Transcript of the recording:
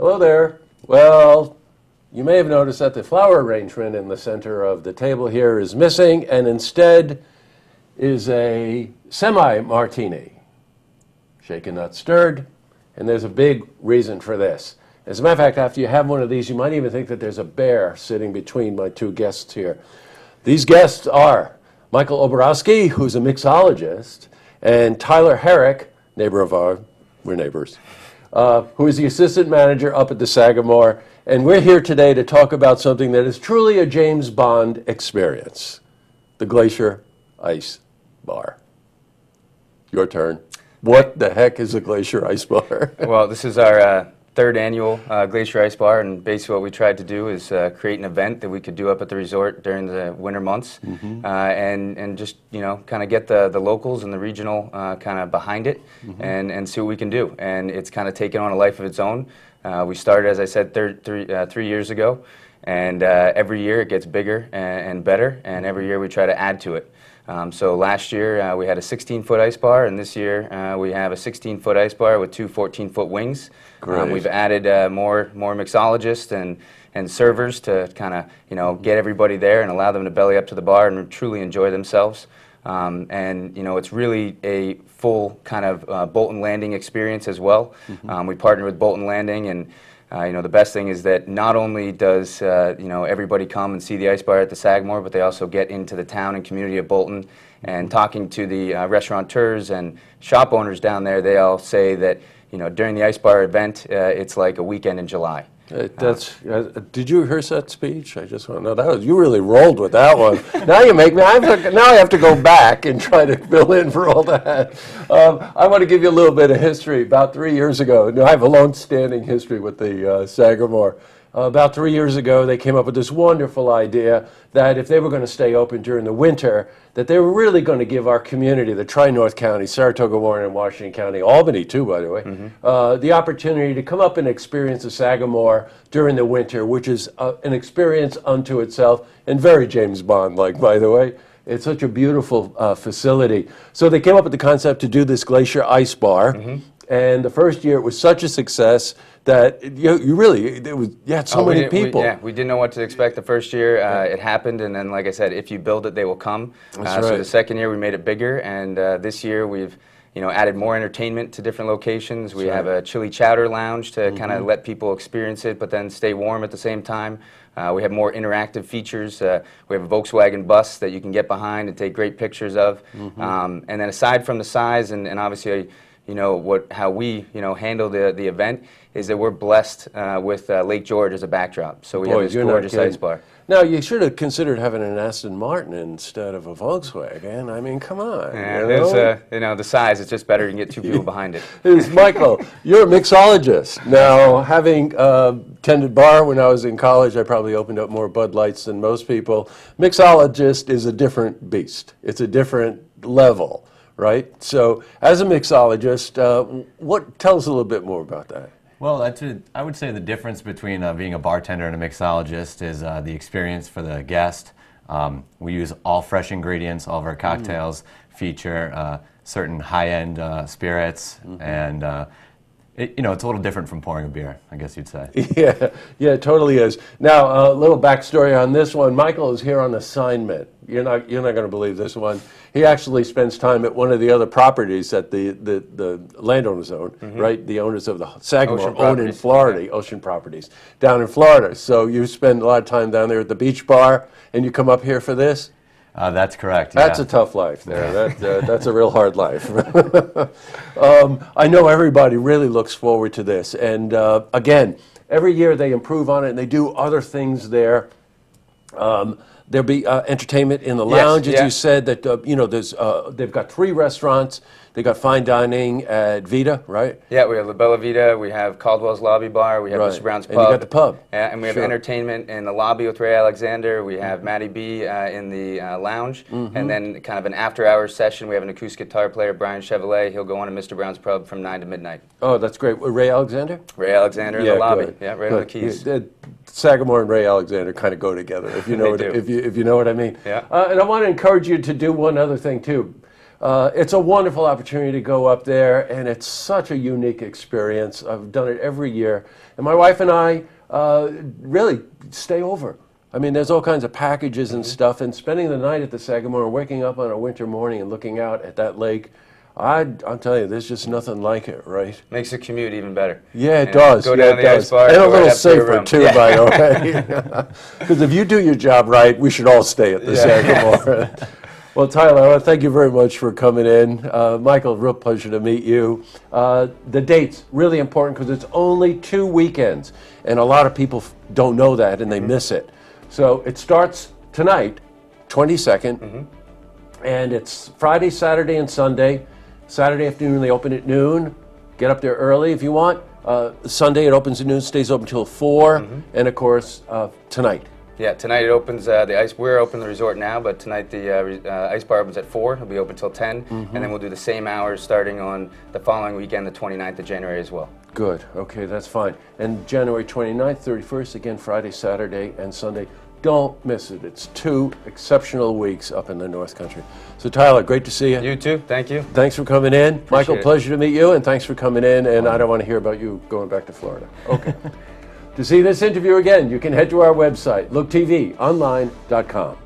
Hello there. Well, you may have noticed that the flower arrangement in the center of the table here is missing, and instead is a semi-martini. Shaken, not stirred, and there's a big reason for this. As a matter of fact, after you have one of these, you might even think that there's a bear sitting between my two guests here. These guests are Michael Obarowski, who's a mixologist, and Tyler Herrick, neighbor of ours, we're neighbors, who is the assistant manager up at the Sagamore. And we're here today to talk about something that is truly a James Bond experience, the Glacier Ice Bar. Your turn. What the heck is a Glacier Ice Bar? Well, this is our third annual Glacier Ice Bar, and basically what we tried to do is create an event that we could do up at the resort during the winter months, and just kind of get the locals and the regional kind of behind it, and see what we can do. And it's kind of taken on a life of its own. We started, as I said, 3 years ago, and every year it gets bigger and better, and every year we try to add to it. So last year we had a 16-foot ice bar, and this year we have a 16-foot ice bar with two 14-foot wings. We've added more mixologists and servers to kind of get everybody there and allow them to belly up to the bar and truly enjoy themselves. And it's really a full kind of Bolton Landing experience as well. We partnered with Bolton Landing, and the best thing is that not only does everybody come and see the ice bar at the Sagamore, but they also get into the town and community of Bolton. And talking to the restaurateurs and shop owners down there, they all say that during the ice bar event, it's like a weekend in July. Did you rehearse that speech? I just want to know you really rolled with that one. Now you make me. Now I have to go back and try to fill in for all that. I want to give you a little bit of history. About 3 years ago, I have a long-standing history with the Sagamore. About 3 years ago, they came up with this wonderful idea that if they were going to stay open during the winter, that they were really going to give our community, the Tri-North County, Saratoga, Warren, and Washington County, Albany too, by the way, the opportunity to come up and experience the Sagamore during the winter, which is an experience unto itself, and very James Bond-like, by the way. It's such a beautiful facility. So they came up with the concept to do this Glacier Ice Bar, and the first year it was such a success that you had so many people. We didn't know what to expect the first year. It happened, and then, like I said, if you build it, they will come. That's right. So the second year we made it bigger, and this year we've added more entertainment to different locations. We have a chili chowder lounge to kind of let people experience it, but then stay warm at the same time. We have more interactive features. We have a Volkswagen bus that you can get behind and take great pictures of. And then aside from the size and obviously how we handle the event is that we're blessed with Lake George as a backdrop. So we have this gorgeous ice bar. Now, you should have considered having an Aston Martin instead of a Volkswagen. I mean, come on. Yeah, the size, it's just better you can get two people behind it. Michael, you're a mixologist. Now, having tended bar when I was in college, I probably opened up more Bud Lights than most people. Mixologist is a different beast. It's a different level, right? So, as a mixologist, tell us a little bit more about that. Well, I would say the difference between being a bartender and a mixologist is the experience for the guest. We use all fresh ingredients. All of our cocktails feature certain high-end spirits, and it's a little different from pouring a beer, I guess you'd say. Yeah, it totally is. Now, a little backstory on this one. Michael is here on assignment. You're not going to believe this one. He actually spends time at one of the other properties that the landowners own, right? The owners of the Sagamore own in Florida, Ocean Properties, down in Florida. So you spend a lot of time down there at the beach bar, and you come up here for this? That's correct, yeah. That's a tough life there. That's a real hard life. I know everybody really looks forward to this. And again, every year they improve on it, and they do other things there. There'll be entertainment in the lounge, as you said. That they've got 3 restaurants. They got fine dining at Vita, right? Yeah, we have La Bella Vita. We have Caldwell's Lobby Bar. We have Mr. Brown's Pub. And you got the pub. And we have entertainment in the lobby with Ray Alexander. We have Matty B in the lounge, and then kind of an after-hours session. We have an acoustic guitar player, Brian Chevrolet. He'll go on to Mr. Brown's Pub from 9 to midnight. Oh, that's great. Ray Alexander? Ray Alexander in the lobby. Good. Yeah, right on the keys. Sagamore and Ray Alexander kind of go together, if you know if you know what I mean. Yeah. And I want to encourage you to do one other thing too. It's a wonderful opportunity to go up there, and it's such a unique experience. I've done it every year. And my wife and I really stay over. I mean, there's all kinds of packages and stuff, and spending the night at the Sagamore and waking up on a winter morning and looking out at that lake, I'm telling you, there's just nothing like it, right? Makes the commute even better. Yeah, it does. Go Yeah, down it the does. ice bar. And a go little have free safer, room. too, by the way. Because if you do your job right, we should all stay at the Sagamore. Well, Tyler, I want to thank you very much for coming in. Michael, real pleasure to meet you. The dates, really important because it's only 2 weekends, and a lot of people don't know that, and they miss it. So it starts tonight, 22nd, and it's Friday, Saturday, and Sunday. Saturday afternoon, they open at noon. Get up there early if you want. Sunday, it opens at noon, stays open until 4, and of course, tonight. Yeah, tonight it opens, we're open the resort now, but tonight the ice bar opens at 4. It'll be open till 10, and then we'll do the same hours starting on the following weekend, the 29th of January as well. Good, okay, that's fine. And January 29th, 31st, again, Friday, Saturday, and Sunday. Don't miss it. It's 2 exceptional weeks up in the North Country. So Tyler, great to see you. You too, thank you. Thanks for coming in. Michael, it. pleasure to meet you, and thanks for coming in, and I don't want to hear about you going back to Florida. Okay. To see this interview again, you can head to our website, looktvonline.com.